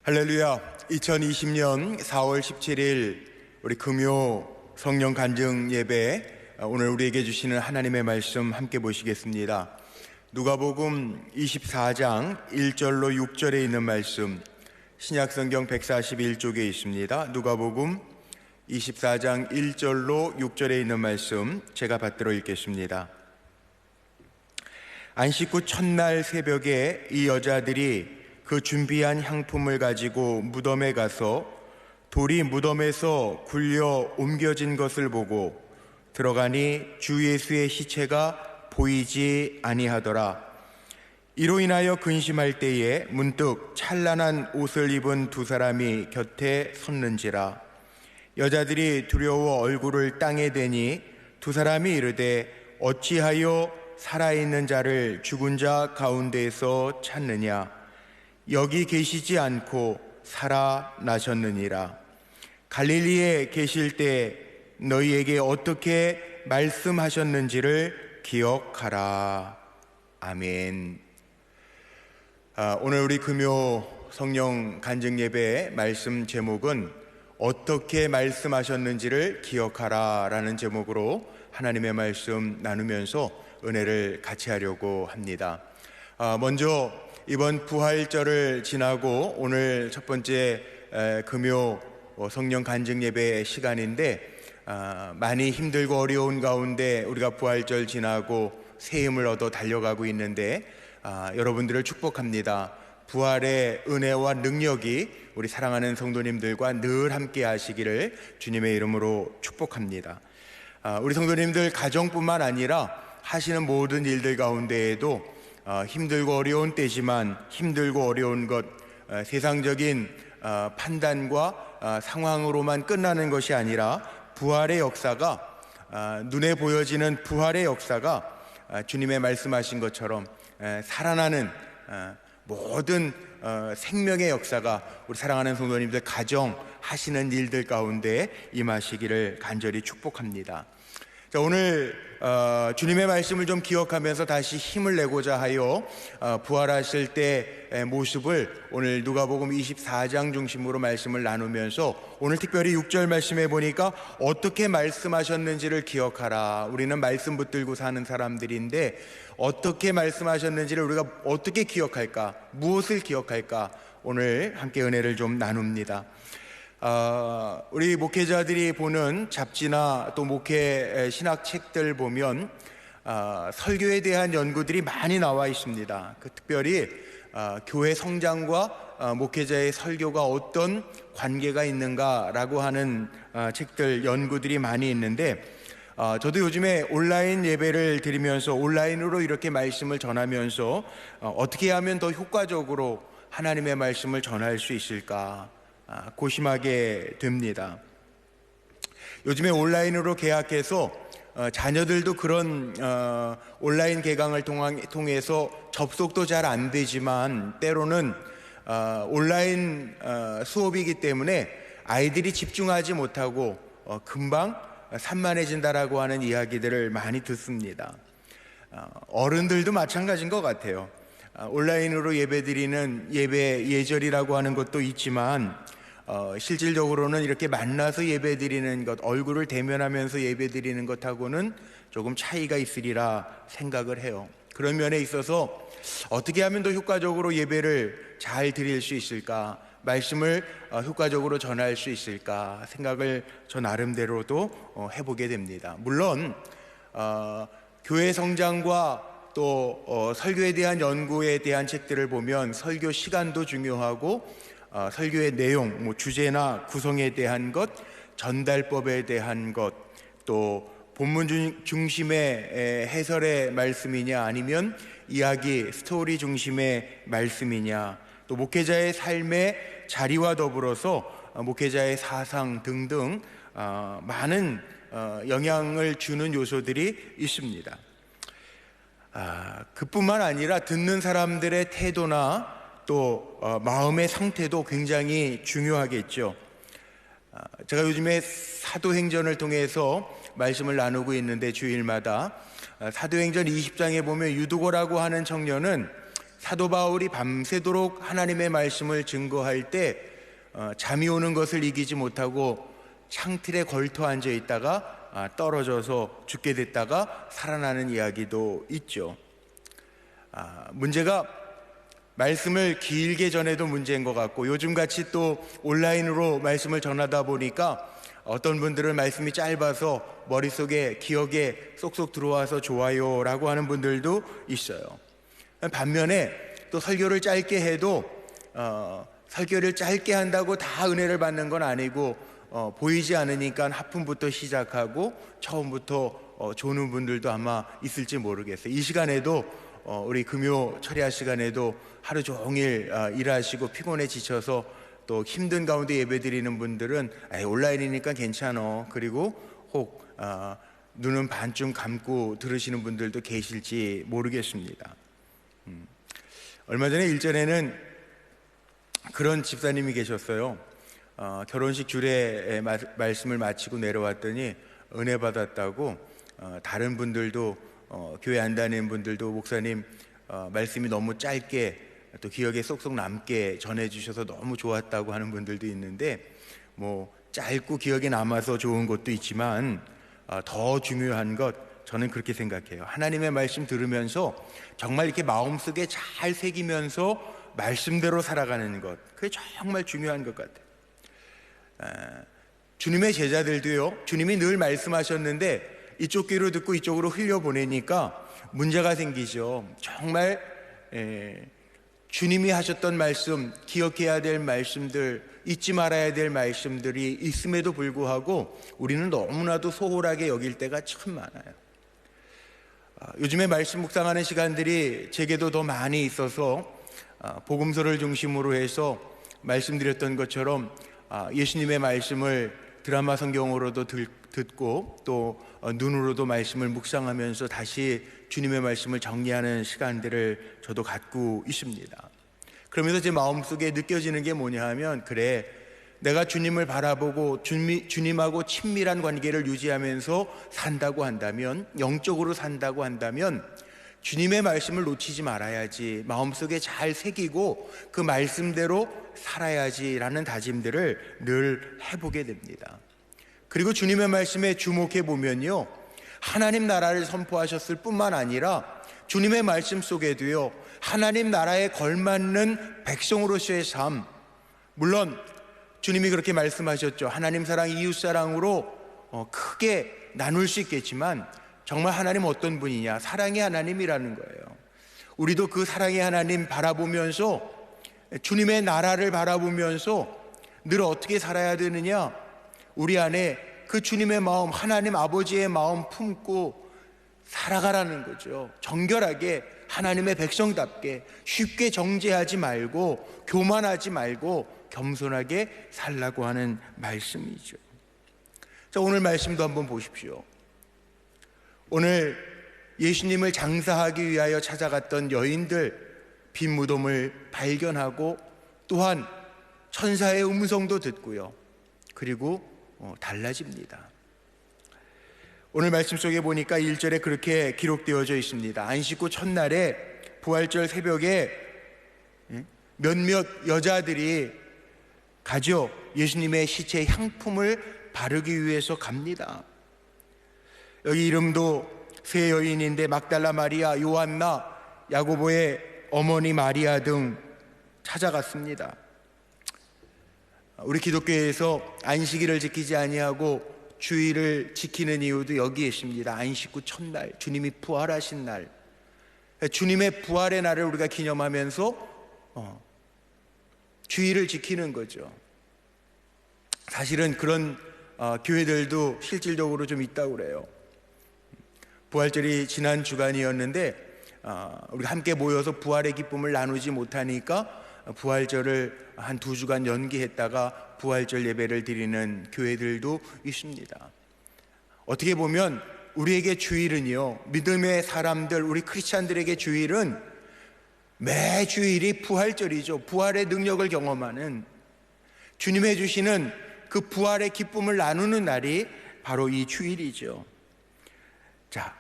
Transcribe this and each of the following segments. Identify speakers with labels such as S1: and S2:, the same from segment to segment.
S1: 할렐루야. 2020년 4월 17일 우리 금요 성령 간증 예배, 오늘 우리에게 주시는 하나님의 말씀 함께 보시겠습니다. 누가복음 24장 1절로 6절에 있는 말씀, 신약성경 141쪽에 있습니다. 누가복음 24장 1절로 6절에 있는 말씀 제가 받들어 읽겠습니다. 안식 후 첫날 새벽에 이 여자들이 그 준비한 향품을 가지고 무덤에 가서 돌이 무덤에서 굴려 옮겨진 것을 보고 들어가니 주 예수의 시체가 보이지 아니하더라. 이로 인하여 근심할 때에 문득 찬란한 옷을 입은 두 사람이 곁에 섰는지라. 여자들이 두려워 얼굴을 땅에 대니 두 사람이 이르되 어찌하여 살아있는 자를 죽은 자 가운데에서 찾느냐. 여기 계시지 않고 살아나셨느니라. 갈릴리에 계실 때 너희에게 어떻게 말씀하셨는지를 기억하라. 아멘. 오늘 우리 금요 성령 간증 예배의 말씀 제목은 어떻게 말씀하셨는지를 기억하라 라는 제목으로 하나님의 말씀 나누면서 은혜를 같이 하려고 합니다. 먼저 이번 부활절을 지나고 오늘 첫 번째 금요 성령 간증 예배 시간인데, 많이 힘들고 어려운 가운데 우리가 부활절 지나고 새 힘을 얻어 달려가고 있는데, 여러분들을 축복합니다. 부활의 은혜와 능력이 우리 사랑하는 성도님들과 늘 함께 하시기를 주님의 이름으로 축복합니다. 우리 성도님들 가정뿐만 아니라 하시는 모든 일들 가운데에도 힘들고 어려운 때지만 힘들고 어려운 것, 세상적인 판단과 상황으로만 끝나는 것이 아니라 부활의 역사가, 눈에 보여지는 부활의 역사가 주님의 말씀하신 것처럼 살아나는 모든 생명의 역사가 우리 사랑하는 성도님들 가정 하시는 일들 가운데 임하시기를 간절히 축복합니다. 자, 오늘 주님의 말씀을 좀 기억하면서 다시 힘을 내고자 하여 부활하실 때의 모습을 오늘 누가복음 24장 중심으로 말씀을 나누면서 오늘 특별히 6절 말씀해 보니까 어떻게 말씀하셨는지를 기억하라. 우리는 말씀 붙들고 사는 사람들인데 어떻게 말씀하셨는지를 우리가 어떻게 기억할까? 무엇을 기억할까? 오늘 함께 은혜를 좀 나눕니다. 우리 목회자들이 보는 잡지나 또 목회 신학 책들 보면 설교에 대한 연구들이 많이 나와 있습니다. 특별히 교회 성장과 목회자의 설교가 어떤 관계가 있는가라고 하는 책들, 연구들이 많이 있는데, 저도 요즘에 온라인 예배를 드리면서 온라인으로 이렇게 말씀을 전하면서 어떻게 하면 더 효과적으로 하나님의 말씀을 전할 수 있을까 고심하게 됩니다. 요즘에 온라인으로 개학해서 자녀들도 그런 온라인 개강을 통해서 접속도 잘 안 되지만 때로는 온라인 수업이기 때문에 아이들이 집중하지 못하고 금방 산만해진다라고 하는 이야기들을 많이 듣습니다. 어른들도 마찬가지인 것 같아요. 온라인으로 예배드리는 예배 예절이라고 하는 것도 있지만 실질적으로는 이렇게 만나서 예배드리는 것, 얼굴을 대면하면서 예배드리는 것하고는 조금 차이가 있으리라 생각을 해요. 그런 면에 있어서 어떻게 하면 더 효과적으로 예배를 잘 드릴 수 있을까, 말씀을 효과적으로 전할 수 있을까 생각을 저 나름대로도 해보게 됩니다. 물론 교회 성장과 또 설교에 대한 연구에 대한 책들을 보면 설교 시간도 중요하고 설교의 내용, 주제나 구성에 대한 것, 전달법에 대한 것, 또 본문 중심의 해설의 말씀이냐 아니면 이야기, 스토리 중심의 말씀이냐, 또 목회자의 삶의 자리와 더불어서 목회자의 사상 등등 많은 영향을 주는 요소들이 있습니다. 그뿐만 아니라 듣는 사람들의 태도나 또 마음의 상태도 굉장히 중요하겠죠. 제가 요즘에 사도행전을 통해서 말씀을 나누고 있는데 주일마다 사도행전 20장에 보면 유두고라고 하는 청년은 사도 바울이 밤새도록 하나님의 말씀을 증거할 때 잠이 오는 것을 이기지 못하고 창틀에 걸터 앉아 있다가 떨어져서 죽게 됐다가 살아나는 이야기도 있죠. 문제가 말씀을 길게 전해도 문제인 것 같고, 요즘같이 또 온라인으로 말씀을 전하다 보니까 어떤 분들은 말씀이 짧아서 머릿속에 기억에 쏙쏙 들어와서 좋아요 라고 하는 분들도 있어요. 반면에 또 설교를 짧게 해도 설교를 짧게 한다고 다 은혜를 받는 건 아니고, 보이지 않으니까 하품부터 시작하고 처음부터 조는 분들도 아마 있을지 모르겠어요. 이 시간에도 우리 금요 철야 시간에도 하루 종일 일하시고 피곤해 지쳐서 또 힘든 가운데 예배드리는 분들은 온라인이니까 괜찮아, 그리고 혹 눈은 반쯤 감고 들으시는 분들도 계실지 모르겠습니다. 얼마 전에 일전에는 그런 집사님이 계셨어요. 결혼식 주례 말씀을 마치고 내려왔더니 은혜 받았다고 다른 분들도 교회 안 다니는 분들도 목사님 말씀이 너무 짧게 또 기억에 쏙쏙 남게 전해주셔서 너무 좋았다고 하는 분들도 있는데, 뭐 짧고 기억에 남아서 좋은 것도 있지만 더 중요한 것, 저는 그렇게 생각해요. 하나님의 말씀 들으면서 정말 이렇게 마음속에 잘 새기면서 말씀대로 살아가는 것, 그게 정말 중요한 것 같아요. 주님의 제자들도요, 주님이 늘 말씀하셨는데 이쪽 귀로 듣고 이쪽으로 흘려보내니까 문제가 생기죠. 정말 주님이 하셨던 말씀, 기억해야 될 말씀들, 잊지 말아야 될 말씀들이 있음에도 불구하고 우리는 너무나도 소홀하게 여길 때가 참 많아요. 요즘에 말씀 묵상하는 시간들이 제게도 더 많이 있어서 복음서를 중심으로 해서 말씀드렸던 것처럼 예수님의 말씀을 드라마 성경으로도 듣고 또 눈으로도 말씀을 묵상하면서 다시 주님의 말씀을 정리하는 시간들을 저도 갖고 있습니다. 그러면서 제 마음속에 느껴지는 게 뭐냐 하면, 그래, 내가 주님을 바라보고 주님하고 친밀한 관계를 유지하면서 산다고 한다면, 영적으로 산다고 한다면 주님의 말씀을 놓치지 말아야지, 마음속에 잘 새기고 그 말씀대로 살아야지라는 다짐들을 늘 해보게 됩니다. 그리고 주님의 말씀에 주목해 보면요, 하나님 나라를 선포하셨을 뿐만 아니라 주님의 말씀 속에도요, 하나님 나라에 걸맞는 백성으로서의 삶, 물론 주님이 그렇게 말씀하셨죠. 하나님 사랑, 이웃 사랑으로 크게 나눌 수 있겠지만 정말 하나님 어떤 분이냐? 사랑의 하나님이라는 거예요. 우리도 그 사랑의 하나님 바라보면서, 주님의 나라를 바라보면서 늘 어떻게 살아야 되느냐? 우리 안에 그 주님의 마음, 하나님 아버지의 마음 품고 살아가라는 거죠. 정결하게 하나님의 백성답게 쉽게 정죄하지 말고 교만하지 말고 겸손하게 살라고 하는 말씀이죠. 자, 오늘 말씀도 한번 보십시오. 오늘 예수님을 장사하기 위하여 찾아갔던 여인들, 빈 무덤을 발견하고 또한 천사의 음성도 듣고요, 그리고 달라집니다. 오늘 말씀 속에 보니까 1절에 그렇게 기록되어져 있습니다. 안식 후 첫날에 부활절 새벽에 몇몇 여자들이 가죠. 예수님의 시체에 향품을 바르기 위해서 갑니다. 여기 이름도 세 여인인데 막달라 마리아, 요한나, 야고보의 어머니 마리아 등 찾아갔습니다. 우리 기독교에서 안식일을 지키지 아니하고 주일을 지키는 이유도 여기에 있습니다. 안식 후 첫날, 주님이 부활하신 날, 주님의 부활의 날을 우리가 기념하면서 주일을 지키는 거죠. 사실은 그런 교회들도 실질적으로 좀 있다고 그래요. 부활절이 지난 주간이었는데 우리가 함께 모여서 부활의 기쁨을 나누지 못하니까 부활절을 한 2주간 연기했다가 부활절 예배를 드리는 교회들도 있습니다. 어떻게 보면 우리에게 주일은요, 믿음의 사람들, 우리 크리스찬들에게 주일은 매 주일이 부활절이죠. 부활의 능력을 경험하는, 주님의 주시는 그 부활의 기쁨을 나누는 날이 바로 이 주일이죠. 자,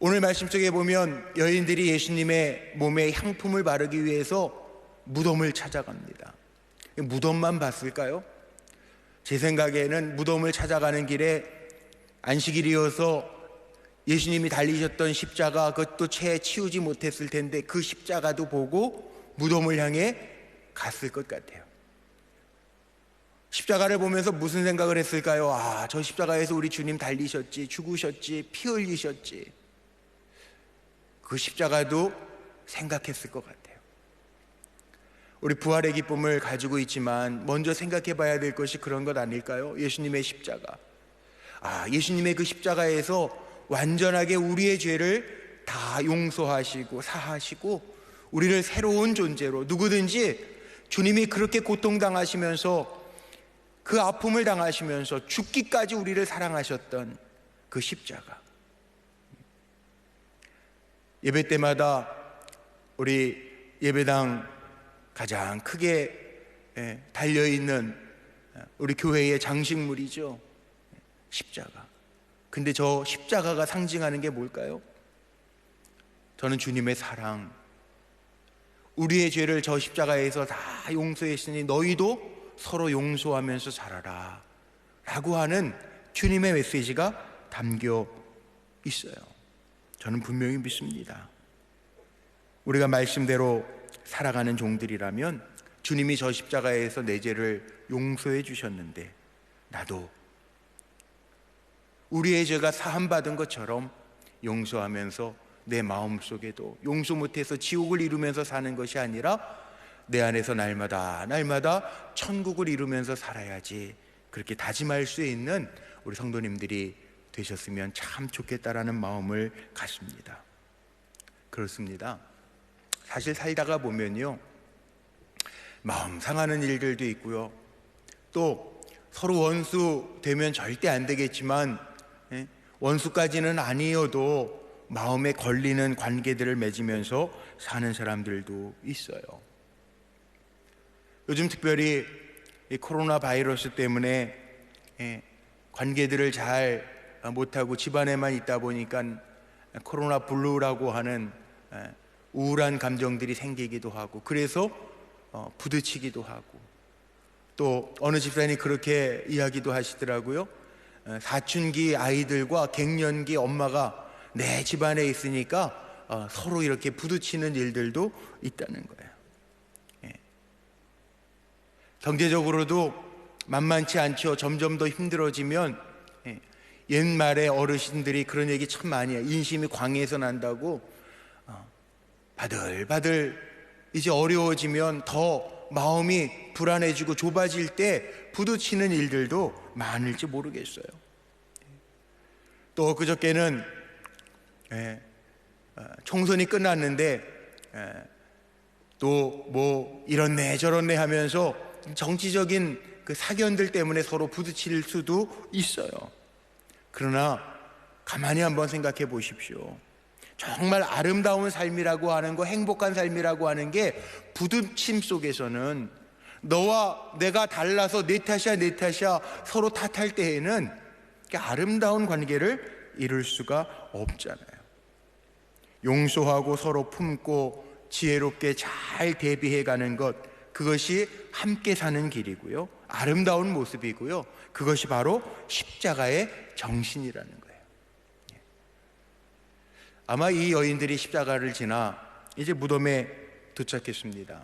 S1: 오늘 말씀 속에 보면 여인들이 예수님의 몸에 향품을 바르기 위해서 무덤을 찾아갑니다. 무덤만 봤을까요? 제 생각에는 무덤을 찾아가는 길에 안식일이어서 예수님이 달리셨던 십자가, 그것도 채 치우지 못했을 텐데 그 십자가도 보고 무덤을 향해 갔을 것 같아요. 십자가를 보면서 무슨 생각을 했을까요? 아, 저 십자가에서 우리 주님 달리셨지, 죽으셨지, 피 흘리셨지. 그 십자가도 생각했을 것 같아요. 우리 부활의 기쁨을 가지고 있지만 먼저 생각해 봐야 될 것이 그런 것 아닐까요? 예수님의 십자가. 아, 예수님의 그 십자가에서 완전하게 우리의 죄를 다 용서하시고 사하시고 우리를 새로운 존재로, 누구든지 주님이 그렇게 고통당하시면서 그 아픔을 당하시면서 죽기까지 우리를 사랑하셨던 그 십자가. 예배 때마다 우리 예배당 가장 크게 달려있는 우리 교회의 장식물이죠, 십자가. 근데 저 십자가가 상징하는 게 뭘까요? 저는 주님의 사랑, 우리의 죄를 저 십자가에서 다 용서했으니 너희도 서로 용서하면서 살아라 라고 하는 주님의 메시지가 담겨 있어요. 저는 분명히 믿습니다. 우리가 말씀대로 살아가는 종들이라면 주님이 저 십자가에서 내 죄를 용서해 주셨는데 나도 우리의 죄가 사함받은 것처럼 용서하면서 내 마음속에도 용서 못해서 지옥을 이루면서 사는 것이 아니라 내 안에서 날마다 천국을 이루면서 살아야지, 그렇게 다짐할 수 있는 우리 성도님들이 되셨으면 참 좋겠다라는 마음을 갖습니다. 그렇습니다. 사실 살다가 보면요, 마음 상하는 일들도 있고요, 또 서로 원수 되면 절대 안 되겠지만 원수까지는 아니어도 마음에 걸리는 관계들을 맺으면서 사는 사람들도 있어요. 요즘 특별히 이 코로나 바이러스 때문에 관계들을 잘 못하고 집안에만 있다 보니까 코로나 블루라고 하는 우울한 감정들이 생기기도 하고, 그래서 부딪히기도 하고, 또 어느 집사님이 그렇게 이야기도 하시더라고요. 사춘기 아이들과 갱년기 엄마가 내 집안에 있으니까 서로 이렇게 부딪히는 일들도 있다는 거예요. 경제적으로도 만만치 않죠. 점점 더 힘들어지면 옛말에 어르신들이 그런 얘기 참 많이 해요. 인심이 광해서 난다고. 바들바들 이제 어려워지면 더 마음이 불안해지고 좁아질 때 부딪히는 일들도 많을지 모르겠어요. 또 그저께는 총선이 끝났는데 또 뭐 이렇네 저렇네 하면서 정치적인 그 사견들 때문에 서로 부딪힐 수도 있어요. 그러나 가만히 한번 생각해 보십시오. 정말 아름다운 삶이라고 하는 거, 행복한 삶이라고 하는 게 부딪힘 속에서는 너와 내가 달라서 내 탓이야 서로 탓할 때에는 아름다운 관계를 이룰 수가 없잖아요. 용서하고 서로 품고 지혜롭게 잘 대비해 가는 것, 그것이 함께 사는 길이고요, 아름다운 모습이고요, 그것이 바로 십자가의 정신이라는 거예요. 아마 이 여인들이 십자가를 지나 이제 무덤에 도착했습니다.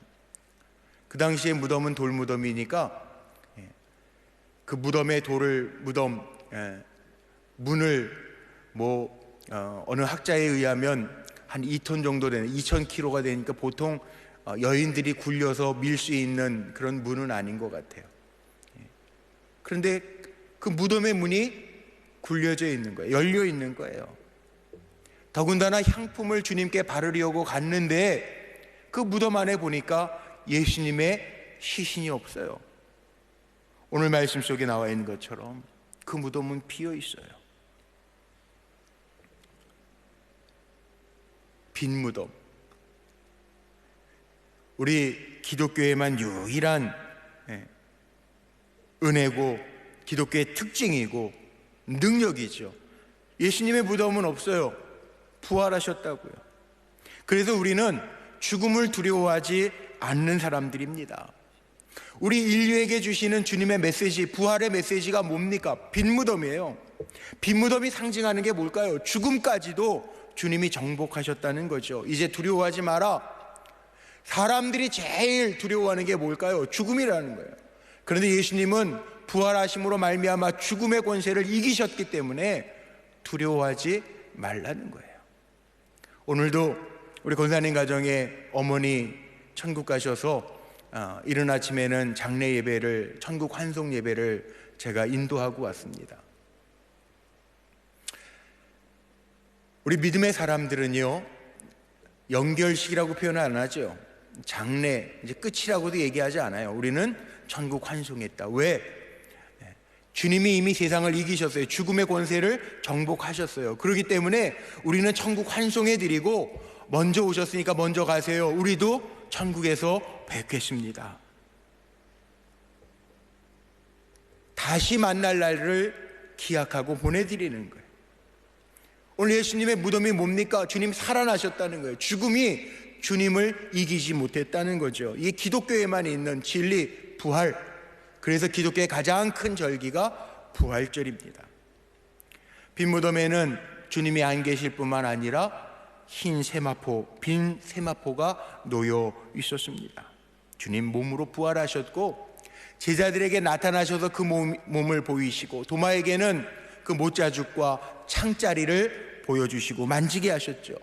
S1: 그 당시에 무덤은 돌무덤이니까 그 무덤의 문을 어느 학자에 의하면 한 2톤 정도 되는 2,000kg가 되니까 보통 여인들이 굴려서 밀 수 있는 그런 문은 아닌 것 같아요. 그런데 그 무덤의 문이 굴려져 있는 거예요. 열려 있는 거예요. 더군다나 향품을 주님께 바르려고 갔는데 그 무덤 안에 보니까 예수님의 시신이 없어요. 오늘 말씀 속에 나와 있는 것처럼 그 무덤은 비어 있어요. 빈 무덤. 우리 기독교에만 유일한 은혜고 기독교의 특징이고 능력이죠. 예수님의 무덤은 없어요. 부활하셨다고요. 그래서 우리는 죽음을 두려워하지 않는 사람들입니다. 우리 인류에게 주시는 주님의 메시지, 부활의 메시지가 뭡니까? 빈무덤이에요. 빈무덤이 상징하는 게 뭘까요? 죽음까지도 주님이 정복하셨다는 거죠. 이제 두려워하지 마라. 사람들이 제일 두려워하는 게 뭘까요? 죽음이라는 거예요. 그런데 예수님은 부활하심으로 말미암아 죽음의 권세를 이기셨기 때문에 두려워하지 말라는 거예요. 오늘도 우리 권사님 가정의 어머니 천국 가셔서 이른 아침에는 장례 예배를, 천국 환송 예배를 제가 인도하고 왔습니다. 우리 믿음의 사람들은요, 연결식이라고 표현을 안 하죠. 장례 이제 끝이라고도 얘기하지 않아요. 우리는 천국 환송했다. 왜? 주님이 이미 세상을 이기셨어요. 죽음의 권세를 정복하셨어요. 그렇기 때문에 우리는 천국 환송해 드리고, 먼저 오셨으니까 먼저 가세요. 우리도 천국에서 뵙겠습니다. 다시 만날 날을 기약하고 보내드리는 거예요. 오늘 예수님의 무덤이 뭡니까? 주님 살아나셨다는 거예요. 죽음이 주님을 이기지 못했다는 거죠. 이게 기독교에만 있는 진리, 부활. 그래서 기독교의 가장 큰 절기가 부활절입니다. 빈 무덤에는 주님이 안 계실 뿐만 아니라 흰 세마포, 빈 세마포가 놓여 있었습니다. 주님 몸으로 부활하셨고, 제자들에게 나타나셔서 그 몸을 보이시고, 도마에게는 그 못자죽과 창자리를 보여주시고 만지게 하셨죠.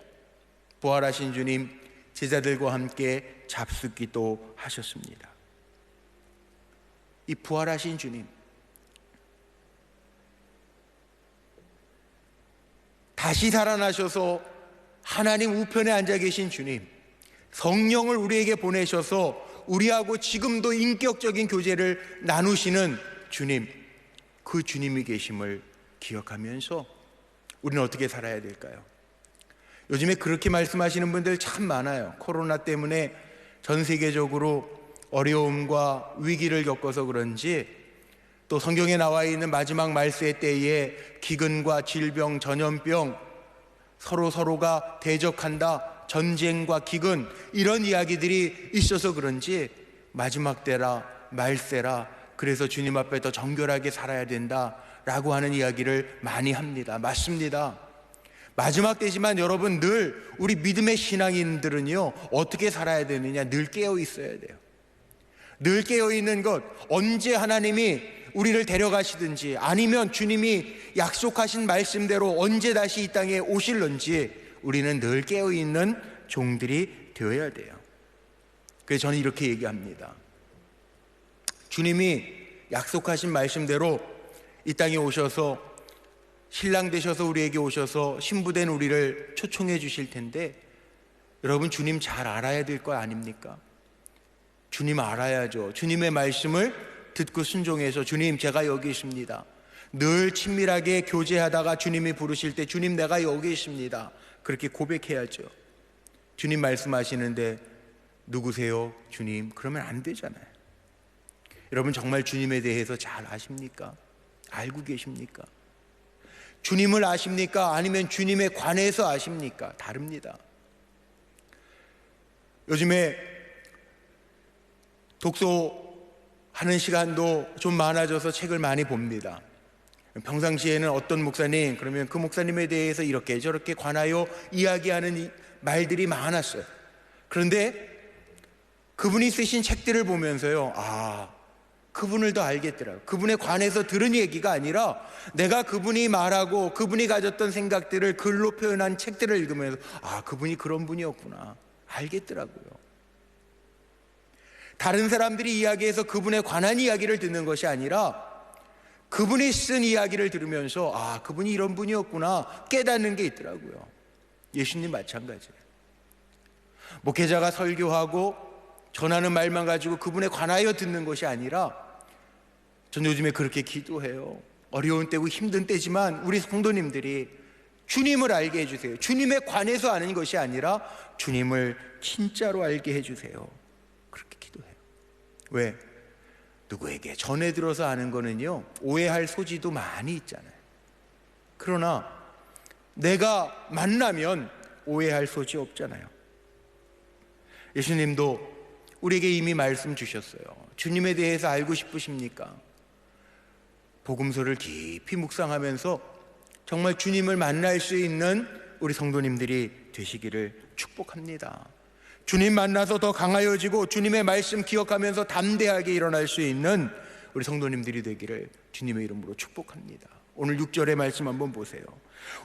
S1: 부활하신 주님, 제자들과 함께 잡숫기도 하셨습니다. 이 부활하신 주님, 다시 살아나셔서 하나님 우편에 앉아 계신 주님, 성령을 우리에게 보내셔서 우리하고 지금도 인격적인 교제를 나누시는 주님, 그 주님이 계심을 기억하면서 우리는 어떻게 살아야 될까요? 요즘에 그렇게 말씀하시는 분들 참 많아요. 코로나 때문에 전 세계적으로 어려움과 위기를 겪어서 그런지, 또 성경에 나와 있는 마지막 말세 때에 기근과 질병, 전염병, 서로가 대적한다, 전쟁과 기근, 이런 이야기들이 있어서 그런지 마지막 때라, 말세라, 그래서 주님 앞에 더 정결하게 살아야 된다라고 하는 이야기를 많이 합니다. 맞습니다. 마지막 때지만 여러분, 늘 우리 믿음의 신앙인들은요, 어떻게 살아야 되느냐, 늘 깨어 있어야 돼요. 늘 깨어 있는 것, 언제 하나님이 우리를 데려가시든지, 아니면 주님이 약속하신 말씀대로 언제 다시 이 땅에 오실런지 우리는 늘 깨어 있는 종들이 되어야 돼요. 그래서 저는 이렇게 얘기합니다. 주님이 약속하신 말씀대로 이 땅에 오셔서 신랑 되셔서 우리에게 오셔서 신부된 우리를 초청해 주실 텐데, 여러분, 주님 잘 알아야 될 거 아닙니까? 주님 알아야죠. 주님의 말씀을 듣고 순종해서, 주님 제가 여기 있습니다. 늘 친밀하게 교제하다가 주님이 부르실 때, 주님 내가 여기 있습니다, 그렇게 고백해야죠. 주님 말씀하시는데 누구세요? 주님, 그러면 안 되잖아요. 여러분, 정말 주님에 대해서 잘 아십니까? 알고 계십니까? 주님을 아십니까? 아니면 주님에 관해서 아십니까? 다릅니다. 요즘에 독서하는 시간도 좀 많아져서 책을 많이 봅니다. 평상시에는 어떤 목사님, 그러면 그 목사님에 대해서 이렇게 저렇게 관하여 이야기하는 말들이 많았어요. 그런데 그분이 쓰신 책들을 보면서요, 그분을 더 알겠더라고요. 그분에 관해서 들은 얘기가 아니라 내가 그분이 말하고 그분이 가졌던 생각들을 글로 표현한 책들을 읽으면서 그분이 그런 분이었구나 알겠더라고요. 다른 사람들이 이야기해서 그분에 관한 이야기를 듣는 것이 아니라 그분이 쓴 이야기를 들으면서 그분이 이런 분이었구나 깨닫는 게 있더라고요. 예수님 마찬가지예요. 목회자가 설교하고 전하는 말만 가지고 그분에 관하여 듣는 것이 아니라, 전 요즘에 그렇게 기도해요. 어려운 때고 힘든 때지만 우리 성도님들이 주님을 알게 해주세요. 주님에 관해서 아는 것이 아니라 주님을 진짜로 알게 해주세요. 그렇게 기도해요. 왜? 누구에게 전해 들어서 아는 거는요, 오해할 소지도 많이 있잖아요. 그러나 내가 만나면 오해할 소지 없잖아요. 예수님도 우리에게 이미 말씀 주셨어요. 주님에 대해서 알고 싶으십니까? 복음서를 깊이 묵상하면서 정말 주님을 만날 수 있는 우리 성도님들이 되시기를 축복합니다. 주님 만나서 더 강하여지고 주님의 말씀 기억하면서 담대하게 일어날 수 있는 우리 성도님들이 되기를 주님의 이름으로 축복합니다. 오늘 6절의 말씀 한번 보세요.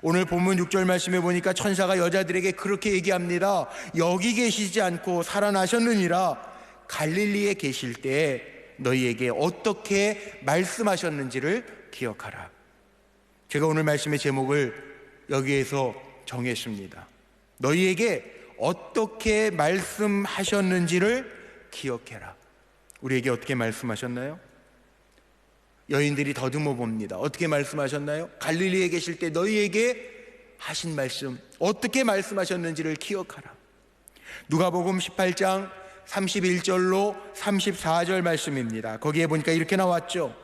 S1: 오늘 본문 6절 말씀에 보니까 천사가 여자들에게 그렇게 얘기합니다. 여기 계시지 않고 살아나셨느니라. 갈릴리에 계실 때 너희에게 어떻게 말씀하셨는지를 기억하라. 제가 오늘 말씀의 제목을 여기에서 정했습니다. 너희에게 어떻게 말씀하셨는지를 기억해라. 우리에게 어떻게 말씀하셨나요? 여인들이 더듬어 봅니다. 어떻게 말씀하셨나요? 갈릴리에 계실 때 너희에게 하신 말씀, 어떻게 말씀하셨는지를 기억하라. 누가복음 18장 31절로 34절 말씀입니다. 거기에 보니까 이렇게 나왔죠.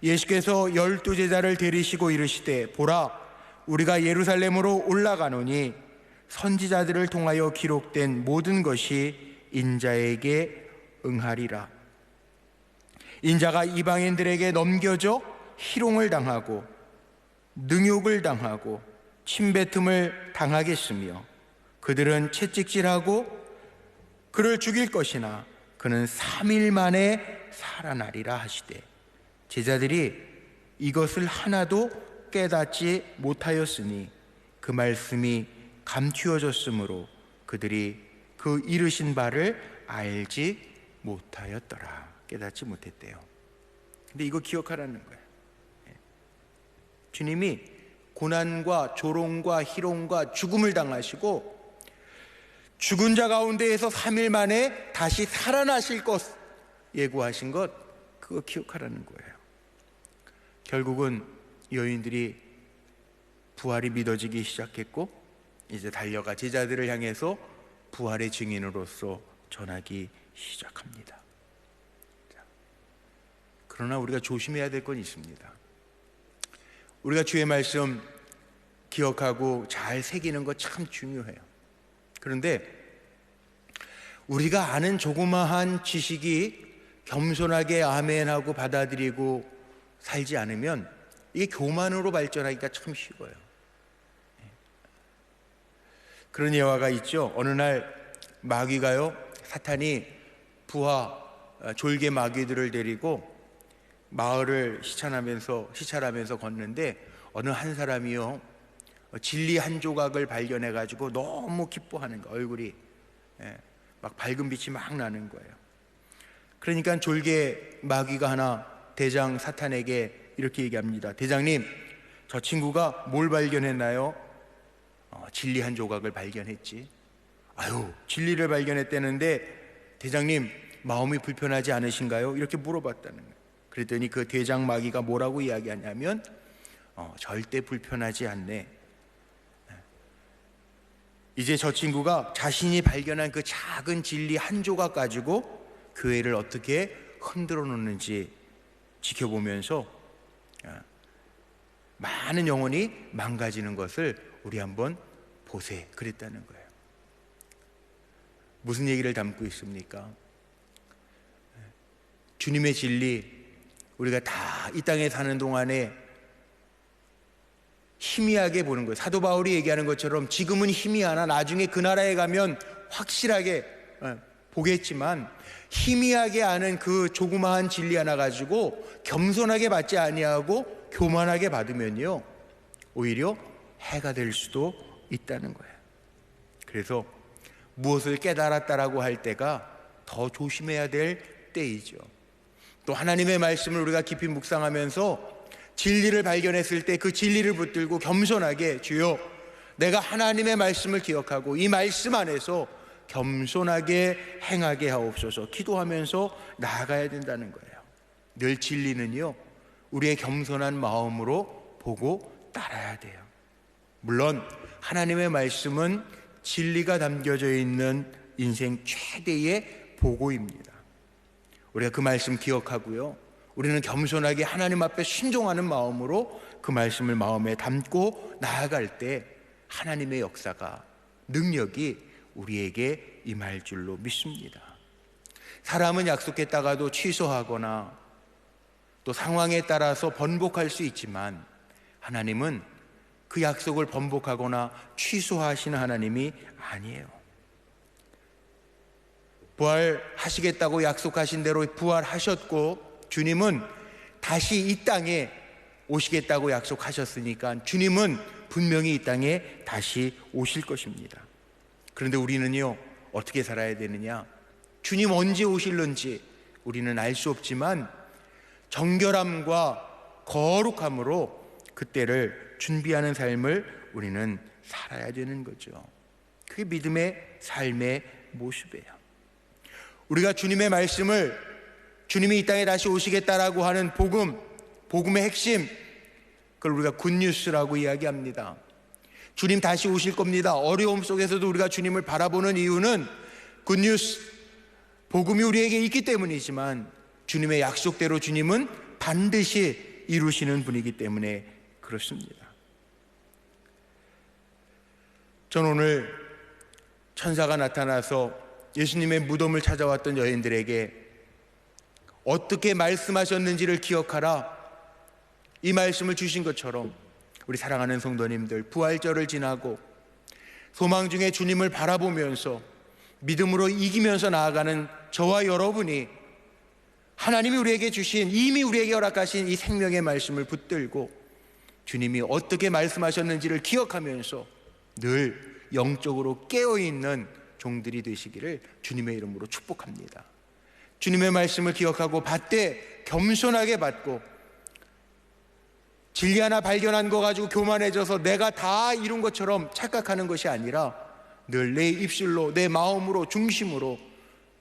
S1: 예수께서 12제자를 데리시고 이르시되 보라, 우리가 예루살렘으로 올라가노니 선지자들을 통하여 기록된 모든 것이 인자에게 응하리라. 인자가 이방인들에게 넘겨져 희롱을 당하고 능욕을 당하고 침뱉음을 당하겠으며 그들은 채찍질하고 그를 죽일 것이나 그는 3일 만에 살아나리라 하시되 제자들이 이것을 하나도 깨닫지 못하였으니 그 말씀이 감추어졌으므로 그들이 그 이르신 바를 알지 못하였더라. 깨닫지 못했대요. 근데 이거 기억하라는 거예요. 주님이 고난과 조롱과 희롱과 죽음을 당하시고 죽은 자 가운데에서 3일 만에 다시 살아나실 것 예고하신 것, 그거 기억하라는 거예요. 결국은 여인들이 부활이 믿어지기 시작했고 이제 달려가 제자들을 향해서 부활의 증인으로서 전하기 시작합니다. 그러나 우리가 조심해야 될 건 있습니다. 우리가 주의 말씀 기억하고 잘 새기는 거 참 중요해요. 그런데 우리가 아는 조그마한 지식이 겸손하게 아멘하고 받아들이고 살지 않으면 이게 교만으로 발전하기가 참 쉬워요. 그런 예화가 있죠. 어느 날 마귀가요, 사탄이 부하 졸개 마귀들을 데리고 마을을 시찰하면서 걷는데 어느 한 사람이요 진리 한 조각을 발견해 가지고 너무 기뻐하는 거, 얼굴이 막 밝은 빛이 막 나는 거예요. 그러니까 졸개 마귀가 하나 대장 사탄에게 이렇게 얘기합니다. 대장님, 저 친구가 뭘 발견했나요? 진리 한 조각을 발견했지. 아유, 진리를 발견했다는데 대장님 마음이 불편하지 않으신가요? 이렇게 물어봤다는 거예요. 그랬더니 그 대장 마귀가 뭐라고 이야기하냐면 절대 불편하지 않네. 이제 저 친구가 자신이 발견한 그 작은 진리 한 조각 가지고 교회를 어떻게 흔들어 놓는지 지켜보면서 많은 영혼이 망가지는 것을 우리 한번 보세, 그랬다는 거예요. 무슨 얘기를 담고 있습니까? 주님의 진리, 우리가 다 이 땅에 사는 동안에 희미하게 보는 거예요. 사도 바울이 얘기하는 것처럼 지금은 희미하나 나중에 그 나라에 가면 확실하게 보겠지만 희미하게 아는 그 조그마한 진리 하나 가지고 겸손하게 받지 아니하고 교만하게 받으면요 오히려 해가 될 수도 있다는 거예요. 그래서 무엇을 깨달았다라고 할 때가 더 조심해야 될 때이죠. 또 하나님의 말씀을 우리가 깊이 묵상하면서 진리를 발견했을 때 그 진리를 붙들고 겸손하게 주여 내가 하나님의 말씀을 기억하고 이 말씀 안에서 겸손하게 행하게 하옵소서 기도하면서 나아가야 된다는 거예요. 늘 진리는요 우리의 겸손한 마음으로 보고 따라야 돼요. 물론 하나님의 말씀은 진리가 담겨져 있는 인생 최대의 보고입니다. 우리가 그 말씀 기억하고요 우리는 겸손하게 하나님 앞에 순종하는 마음으로 그 말씀을 마음에 담고 나아갈 때 하나님의 역사가, 능력이 우리에게 임할 줄로 믿습니다. 사람은 약속했다가도 취소하거나 또 상황에 따라서 번복할 수 있지만 하나님은 그 약속을 번복하거나 취소하시는 하나님이 아니에요. 부활하시겠다고 약속하신 대로 부활하셨고, 주님은 다시 이 땅에 오시겠다고 약속하셨으니까 주님은 분명히 이 땅에 다시 오실 것입니다. 그런데 우리는요, 어떻게 살아야 되느냐? 주님 언제 오실는지 우리는 알 수 없지만 정결함과 거룩함으로 그때를 준비하는 삶을 우리는 살아야 되는 거죠. 그게 믿음의 삶의 모습이에요. 우리가 주님의 말씀을, 주님이 이 땅에 다시 오시겠다라고 하는 복음의 핵심, 그걸 우리가 굿뉴스라고 이야기합니다. 주님 다시 오실 겁니다. 어려움 속에서도 우리가 주님을 바라보는 이유는 굿뉴스, 복음이 우리에게 있기 때문이지만 주님의 약속대로 주님은 반드시 이루시는 분이기 때문에 그렇습니다. 전 오늘 천사가 나타나서 예수님의 무덤을 찾아왔던 여인들에게 어떻게 말씀하셨는지를 기억하라, 이 말씀을 주신 것처럼 우리 사랑하는 성도님들, 부활절을 지나고 소망 중에 주님을 바라보면서 믿음으로 이기면서 나아가는 저와 여러분이 하나님이 우리에게 주신, 이미 우리에게 허락하신 이 생명의 말씀을 붙들고 주님이 어떻게 말씀하셨는지를 기억하면서 늘 영적으로 깨어있는 종들이 되시기를 주님의 이름으로 축복합니다. 주님의 말씀을 기억하고 받되 겸손하게 받고, 진리 하나 발견한 거 가지고 교만해져서 내가 다 이룬 것처럼 착각하는 것이 아니라 늘 내 입술로, 내 마음으로, 중심으로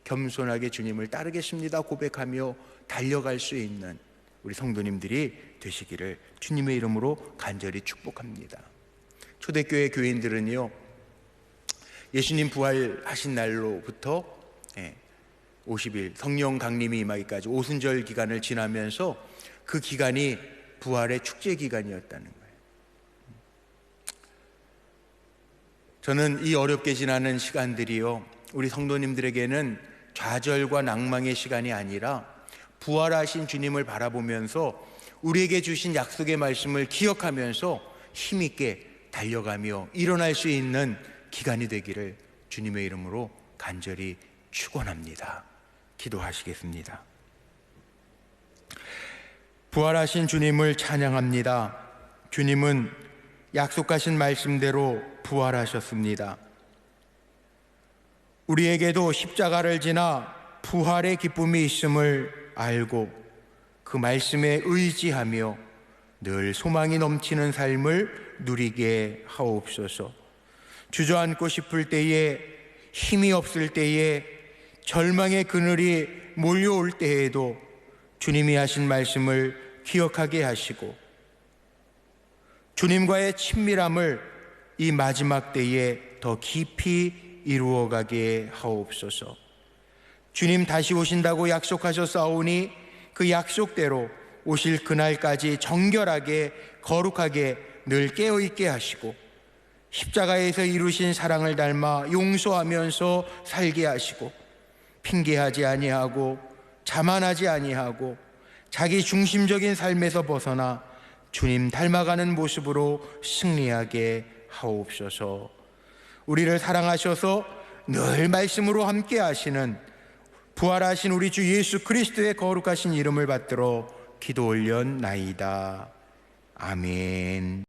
S1: 겸손하게 주님을 따르겠습니다 고백하며 달려갈 수 있는 우리 성도님들이 되시기를 주님의 이름으로 간절히 축복합니다. 초대교회 교인들은요, 예수님 부활하신 날로부터 50일 성령 강림이 임하기까지 오순절 기간을 지나면서 그 기간이 부활의 축제 기간이었다는 거예요. 저는 이 어렵게 지나는 시간들이요, 우리 성도님들에게는 좌절과 낭망의 시간이 아니라 부활하신 주님을 바라보면서 우리에게 주신 약속의 말씀을 기억하면서 힘있게 달려가며 일어날 수 있는 기간이 되기를 주님의 이름으로 간절히 축원합니다. 기도하시겠습니다. 부활하신 주님을 찬양합니다. 주님은 약속하신 말씀대로 부활하셨습니다. 우리에게도 십자가를 지나 부활의 기쁨이 있음을 알고 그 말씀에 의지하며 늘 소망이 넘치는 삶을 누리게 하옵소서. 주저앉고 싶을 때에, 힘이 없을 때에, 절망의 그늘이 몰려올 때에도 주님이 하신 말씀을 기억하게 하시고 주님과의 친밀함을 이 마지막 때에 더 깊이 이루어가게 하옵소서. 주님 다시 오신다고 약속하셨사오니 그 약속대로 오실 그날까지 정결하게 거룩하게 늘 깨어있게 하시고 십자가에서 이루신 사랑을 닮아 용서하면서 살게 하시고 핑계하지 아니하고 자만하지 아니하고 자기 중심적인 삶에서 벗어나 주님 닮아가는 모습으로 승리하게 하옵소서. 우리를 사랑하셔서 늘 말씀으로 함께 하시는 부활하신 우리 주 예수 그리스도의 거룩하신 이름을 받들어 기도 올렸나이다. 아멘.